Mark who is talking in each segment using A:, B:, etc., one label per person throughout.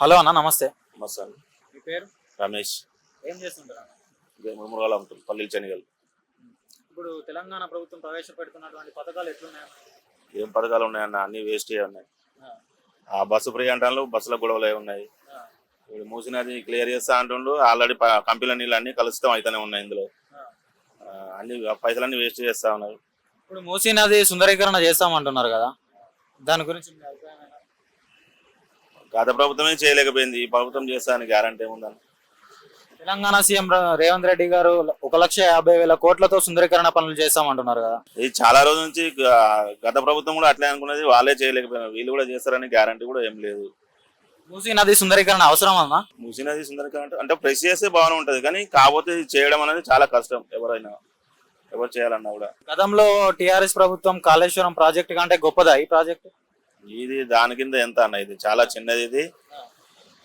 A: Hello అన్న, నమస్తే.
B: మస్తాన్
A: మీ పేరు?
B: రమేష్.
A: ఏం చేస్తుంటారు అన్న?
B: ఇదే మురుమురగాలు అమ్ముతుంది, పల్లీలు శనగలు.
A: ఇప్పుడు తెలంగాణ ప్రభుత్వం ప్రవేశపెడుతున్నటువంటి పథకాలు ఎట్లున్నాయన్న?
B: ఏం పథకాలు ఉన్నాయన్న, అన్ని వేస్ట్ ఉన్నాయి.
A: ఆ,
B: ఆ బస్సు ఫ్రీ అంటాను, బస్సులో గొడవలే ఉన్నాయి.
A: ఆ,
B: ఇప్పుడు మూసినది క్లియర్ చేస్తా అంటుండు, ఆల్రెడీ కంపెనీల నీళ్ళు అన్ని కలుషితం అయితేనే ఉన్నాయి ఇందులో.
A: ఆ.
B: అన్ని పైసలన్నీ వేస్ట్ చేస్తా ఉన్నారు.
A: ఇప్పుడు మూసీ నది సుందరీకరణ చేస్తామంటున్నారు కదా, దాని గురించి మీ అభిప్రాయం ఏంటి?
B: గత ప్రభుత్వమే చేయలేకపోయింది, ఈ ప్రభుత్వం చేస్తానికి గ్యారంటీ ఏముందని.
A: తెలంగాణ సీఎం రేవంత్ రెడ్డి గారు 1,50,000 కోట్లతో సుందరీకరణ పనులు చేస్తామంటున్నారు కదా.
B: ఇది చాలా రోజుల నుంచి గత ప్రభుత్వం కూడా అట్లే అనుకున్నది, వాళ్ళే చేయలేకపోయినారు. వీళ్ళు కూడా చేస్తారని గ్యారంటీ కూడా ఏం లేదు.
A: మూసీ నది సుందరీకరణ అవసరం అన్నా?
B: మూసినది సుందరీకరణ అంటే ప్రెస్ చేస్తే బాగానే ఉంటది, కానీ కాకపోతే ఇది చేయడం అనేది చాలా కష్టం. ఎవరు చేయాలన్నా కూడా.
A: గతంలో టిఆర్ఎస్ ప్రభుత్వం కాళేశ్వరం ప్రాజెక్టు కంటే గొప్పదా ఈ ప్రాజెక్టు?
B: ఇది దాని కింద ఎంత అన్న, ఇది చాలా చిన్నది.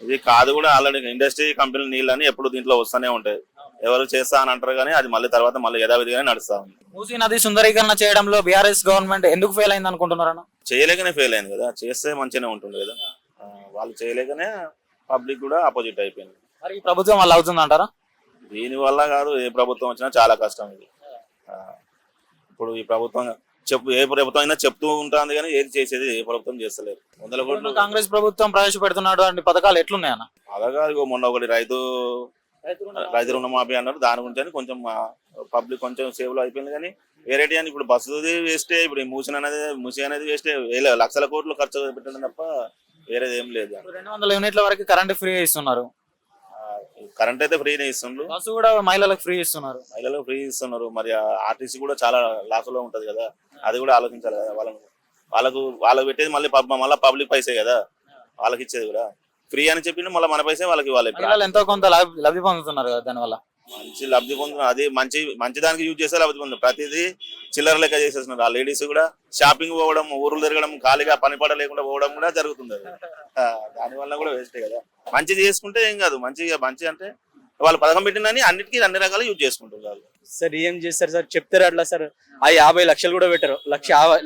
B: ఇది కాదు కూడా, ఆల్రెడీ ఇండస్ట్రీ కంపెనీ నీళ్ళని ఎప్పుడు దీంట్లో వస్తూనే ఉంటాయి. ఎవరు చేస్తా అని అంటారు కానీ అది మళ్ళీ తర్వాత యథావిధిగానే నడుస్తా ఉంది.
A: మూసీ నది సుందరీకరణ చేయడంలో బీఆర్ఎస్ గవర్నమెంట్ ఎందుకు ఫెయిల్ అయింది అనుకుంటున్నారన్న?
B: చేయలేకనే ఫెయిల్ అయింది కదా, చేస్తే మంచిగానే ఉంటుంది కదా. వాళ్ళు చేయలేకనే పబ్లిక్ కూడా ఆపోజిట్ అయిపోయింది.
A: మరి ఈ ప్రభుత్వం వల్ల అవుతుంది అంటారా?
B: దీని వల్ల కాదు, ఏ ప్రభుత్వం వచ్చినా చాలా కష్టం ఇది. ఇప్పుడు ఈ ప్రభుత్వం ఏ ప్రభుత్వం అయినా చెప్తూ ఉంటుంది కానీ ఏది చేసేది ఏ ప్రభుత్వం చేస్తలేదు. 100 కోట్లు
A: కాంగ్రెస్ ప్రభుత్వం ప్రవేశపెడుతున్నాడు అన్ని పథకాలు ఎట్లున్నాయన్న?
B: అలాగా మొన్న ఒకటి రైతు రుణమాఫీ అన్నారు, దాని గురించి అని కొంచెం పబ్లిక్ కొంచెం సేవలు అయిపోయింది. కానీ వేరేటి అని ఇప్పుడు బస్సుది వేస్టే, ఇప్పుడు మూసి అనేది వేస్టే. లక్షల కోట్లు ఖర్చు పెట్టడం తప్ప వేరేది ఏం లేదు.
A: 200 యూనిట్ల వరకు కరెంట్ ఫ్రీ ఇస్తున్నారు.
B: కరెంట్ అయితే ఫ్రీనే ఇస్తున్నారు,
A: బస్సు కూడా మహిళలకు ఫ్రీ ఇస్తున్నారు.
B: మహిళలకు ఫ్రీ ఇస్తున్నారు. మరి ఆర్టీసీ కూడా చాలా లాస్ లో ఉంటది కదా, అది కూడా ఆలోచించాలి కదా. వాళ్ళకు పెట్టేది మళ్ళీ పబ్లిక్ పైసే కదా, వాళ్ళకి ఇచ్చేది కూడా ఫ్రీ అని చెప్పి మళ్ళీ మన పైసే వాళ్ళకి ఇవ్వాలి.
A: ఎంతో కొంత లబ్ధి పొందుతున్నారు కదా దాని వల్ల.
B: మంచి లబ్ధి పొందుతున్నారు, అది మంచి దానికి యూజ్ చేస్తే లబ్ధి పొందుతున్నారు. ప్రతిదీ చిల్లర లెక్క చేసేస్తున్నారు. ఆ లేడీస్ కూడా షాపింగ్ పోవడం, ఊర్లు తిరగడం, ఖాళీగా పనిపడ లేకుండా పోవడం కూడా జరుగుతుంది. దానివల్ల కూడా వేస్టే కదా. మంచి చేసుకుంటే ఏం కాదు. మంచి అంటే వాళ్ళు పథకం పెట్టిందని అన్నిటికీ అన్ని రకాలు యూజ్ చేసుకుంటున్నారు.
C: సార్ ఏం చేస్తారు సార్, చెప్తారు అట్లా సార్. ఆ 50 లక్షలు కూడా పెట్టారు,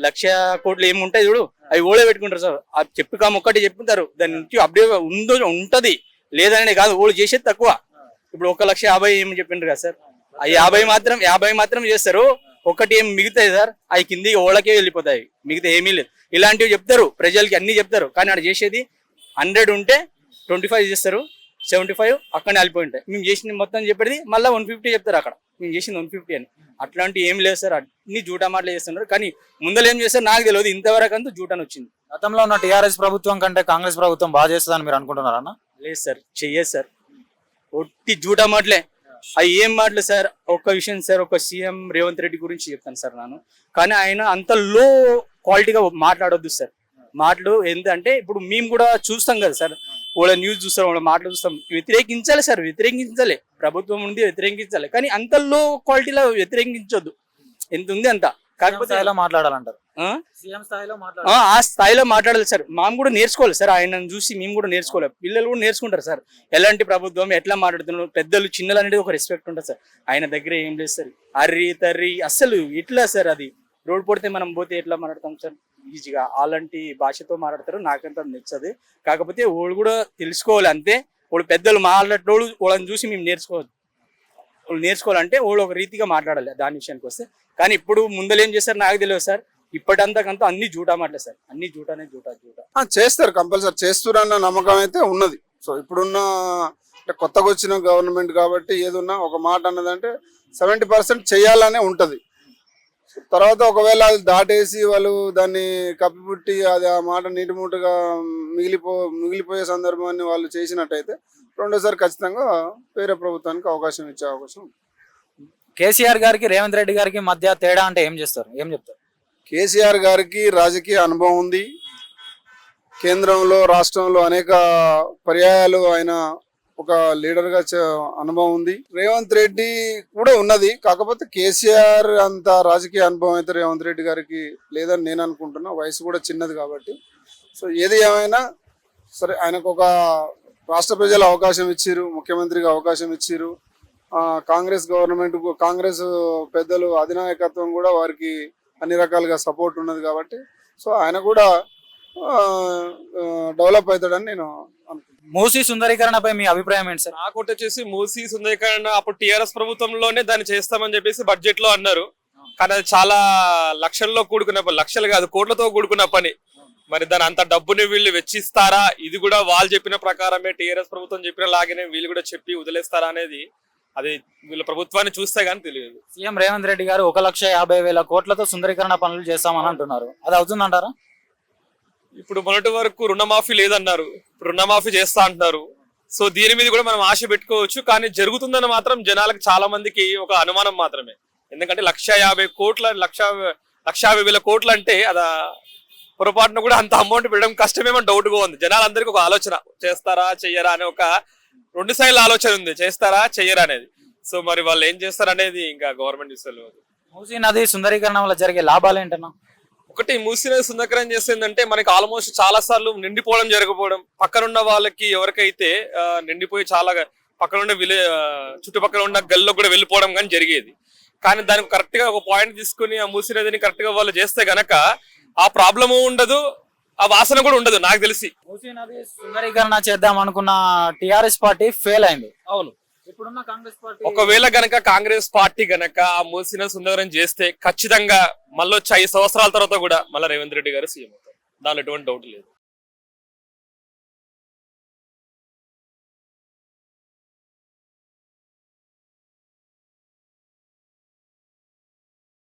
C: లక్ష కోట్లు ఏముంటాయి చూడు, అవి ఓడే పెట్టుకుంటారు సార్. ఆ చెప్పికామ ఒక్కటి చెప్తారు, దాని నుంచి అప్డేట్ ఉంటది లేదని కాదు. ఓళ్ళు చేసేది తక్కువ. ఇప్పుడు 1,50,000 ఏమి చెప్పిండ్రు కదా సార్, ఆ 50 మాత్రం చేస్తారు. ఒకటి ఏం మిగతాయి సార్, అవి కింది ఓళ్ళకే వెళ్ళిపోతాయి, మిగతా ఏమీ లేదు. ఇలాంటివి చెప్తారు, ప్రజలకి అన్ని చెప్తారు. కానీ అక్కడ చేసేది 100 ఉంటే 25 చేస్తారు, 75 అక్కడనే వెళ్ళిపోయి ఉంటాయి. మేము చేసింది మొత్తం చెప్పేది మళ్ళీ 150 చెప్తారు అక్కడ, మేము చేసింది 150 అని. అట్లాంటి ఏం లేదు సార్, అన్ని జూటా మాటలు చేస్తున్నారు. కానీ ముందర ఏం చేస్తారు నాకు తెలియదు, ఇంతవరకు అంతా జూటాని వచ్చింది.
A: గతంలో ఉన్న టిఆర్ఎస్ ప్రభుత్వం కంటే కాంగ్రెస్ ప్రభుత్వం బాగా చేస్తుందని మీరు అనుకుంటున్నారన్న?
C: లేదు సార్, చెయ్యదు సార్, ఒట్టి జూటా మాటలే. అవి ఏం మాటలు సార్. ఒక్క విషయం సార్, ఒక సీఎం రేవంత్ రెడ్డి గురించి చెప్తాను సార్ నేను. కానీ ఆయన అంత లో క్వాలిటీగా మాట్లాడొద్దు సార్. మాటలు ఏంటంటే ఇప్పుడు మేము కూడా చూస్తాం కదా సార్, వాళ్ళ న్యూస్ చూస్తాం, వాళ్ళ మాటలు చూస్తాం. వ్యతిరేకించాలి సార్, వ్యతిరేకించాలి, ప్రభుత్వం ఉంది వ్యతిరేకించాలి. కానీ అంత లో క్వాలిటీలో వ్యతిరేకించొద్దు, ఎంత ఉంది అంత. కాకపోతే
A: మాట్లాడాలంటారు,
C: ఆ స్థాయిలో మాట్లాడాలి సార్. మేము కూడా నేర్చుకోవాలి సార్, ఆయన చూసి మేము కూడా నేర్చుకోవాలి. పిల్లలు కూడా నేర్చుకుంటారు సార్, ఎలాంటి ప్రభుత్వం ఎట్లా మాట్లాడుతున్నారు, పెద్దలు చిన్నలు అనేది ఒక రెస్పెక్ట్ ఉంటుంది సార్. ఆయన దగ్గర ఏం లేదు సార్, అర్రి తర్రి అస్సలు ఇట్లా సార్. అది రోడ్ పడితే మనం పోతే ఎట్లా మాట్లాడతాం సార్, ఈజీగా అలాంటి భాషతో మాట్లాడతారు. నాకంత నచ్చదు. కాకపోతే వాళ్ళు కూడా తెలుసుకోవాలి అంతే. వాళ్ళు పెద్దలు మాట్లాడేటోళ్ళు వాళ్ళని చూసి మేము వాళ్ళు నేర్చుకోవాలంటే వాళ్ళు ఒక రీతిగా మాట్లాడాలి దాని విషయానికి వస్తే. కానీ ఇప్పుడు ముందలు ఏం చేస్తారు నాకు తెలియదు సార్. ఇప్పటింతకంతా అన్ని జూటా మాటలే సార్, అన్ని జూటా
D: చేస్తారు, కంపల్సరీ చేస్తురన్న నమ్మకం అయితే ఉన్నది. సో ఇప్పుడున్న అంటే కొత్తగా వచ్చిన గవర్నమెంట్ కాబట్టి ఏదున్నా ఒక మాట అన్నదంటే 70% చేయాలనే ఉంటది. తర్వాత ఒకవేళ అది దాటేసి వాళ్ళు దాన్ని కప్పిపుట్టి అది ఆ మాట నీటి మూటగా మిగిలిపోయే సందర్భాన్ని వాళ్ళు చేసినట్టయితే రెండోసారి ఖచ్చితంగా వేరే ప్రభుత్వానికి అవకాశం ఇచ్చే అవకాశం.
A: కేసీఆర్ గారికి రేవంత్ రెడ్డి గారికి మధ్య తేడా అంటే ఏం చెప్తారు?
D: కేసీఆర్ గారికి రాజకీయ అనుభవం ఉంది. కేంద్రంలో రాష్ట్రంలో అనేక పర్యాయాలు ఆయన ఒక లీడర్ గా అనుభవం ఉంది. రేవంత్ రెడ్డి కూడా ఉన్నది. కాకపోతే కేసీఆర్ అంత రాజకీయ అనుభవం అయితే రేవంత్ రెడ్డి గారికి లేదని నేను అనుకుంటున్నా. వయసు కూడా చిన్నది కాబట్టి. సో ఏది ఏమైనా సరే, ఆయనకు ఒక రాష్ట్ర ప్రజలు అవకాశం ఇచ్చిర్రు, ముఖ్యమంత్రిగా అవకాశం ఇచ్చిర్రు. కాంగ్రెస్ గవర్నమెంట్, కాంగ్రెస్ పెద్దలు అధినాయకత్వం కూడా వారికి అన్ని రకాలుగా సపోర్ట్ ఉన్నది కాబట్టి సో ఆయన కూడా డెవలప్ అవుతాడని నేను అనుకుంటున్నాను.
A: మూసీ సుందరీకరణపై మీ అభిప్రాయం ఏంటి సార్?
E: నాకు వచ్చేసి మూసీ సుందరీకరణ అప్పుడు టిఆర్ఎస్ ప్రభుత్వంలోనే దాన్ని చేస్తామని చెప్పేసి బడ్జెట్ లో అన్నారు. కానీ అది చాలా లక్షల్లో కూడుకున్న పని, లక్షలు కాదు కోట్లతో కూడుకున్న పని. మరి దాని అంత డబ్బుని వీళ్ళు వెచ్చిస్తారా? ఇది కూడా వాళ్ళు చెప్పిన ప్రకారమే, టిఆర్ఎస్ ప్రభుత్వం చెప్పిన లాగానే వీళ్ళు కూడా చెప్పి వదిలేస్తారా అనేది అది వీళ్ళ ప్రభుత్వాన్ని చూస్తే గానీ తెలియదు.
A: సీఎం రేవంత్ రెడ్డి గారు 1,50,000 కోట్లతో సుందరీకరణ పనులు చేస్తామని అంటున్నారు. అది అవుతుందంటారా?
E: ఇప్పుడు మొన్నటి వరకు రుణమాఫీ లేదన్నారు, ఇప్పుడు రుణమాఫీ చేస్తా అంటున్నారు. సో దీని మీద కూడా మనం ఆశ పెట్టుకోవచ్చు. కానీ జరుగుతుందని మాత్రం జనాలకు చాలా మందికి ఒక అనుమానం మాత్రమే. ఎందుకంటే 1,50,000 కోట్ల 1,50,000 కోట్లు అంటే అది పొరపాటున కూడా అంత అమౌంట్ పెట్టడం కష్టమేమో డౌట్ గా ఉంది. జనాలందరికీ ఒక ఆలోచన, చేస్తారా చెయ్యరా అనే ఒక 2 సైడ్ల ఆలోచన ఉంది, చేస్తారా చెయ్యరా అనేది. సో మరి వాళ్ళు ఏం చేస్తారనేది ఇంకా గవర్నమెంట్ చూస్తారు.
A: మూసీ నది సుందరీకరణ వల్ల జరిగే లాభాలు ఏంటన్నా?
E: ఒకటి, మూసీ నది సుందరీకరణ చేసిందంటే మనకి ఆల్మోస్ట్ చాలా సార్లు నిండిపోవడం జరగకపోవడం, పక్కనున్న వాళ్ళకి ఎవరికైతే నిండిపోయి చాలా పక్కనున్న చుట్టుపక్కల ఉన్న గల్లో కూడా వెళ్ళిపోవడం కానీ జరిగేది. కానీ దానికి కరెక్ట్ గా ఒక పాయింట్ తీసుకుని ఆ మూసీ నదిని కరెక్ట్ గా వాళ్ళు చేస్తే గనక ఆ ప్రాబ్లము ఉండదు, ఆ వాసన కూడా ఉండదు. నాకు తెలిసి
A: మూసీ నది సుందరీకరణ చేద్దాం అనుకున్న టిఆర్ఎస్ పార్టీ ఫెయిల్ అయింది.
E: అవును.
A: ఇప్పుడున్న కాంగ్రెస్ పార్టీ
E: ఒకవేళ గనక కాంగ్రెస్ పార్టీ గనక ఆ మూసీ నది సుందరీకరణ చేస్తే ఖచ్చితంగా మళ్ళీ వచ్చి 5 సంవత్సరాల తర్వాత కూడా మళ్ళీ రేవంత్ రెడ్డి గారు సీఎం అవుతారు. దానిలో ఎటువంటి డౌట్ లేదు.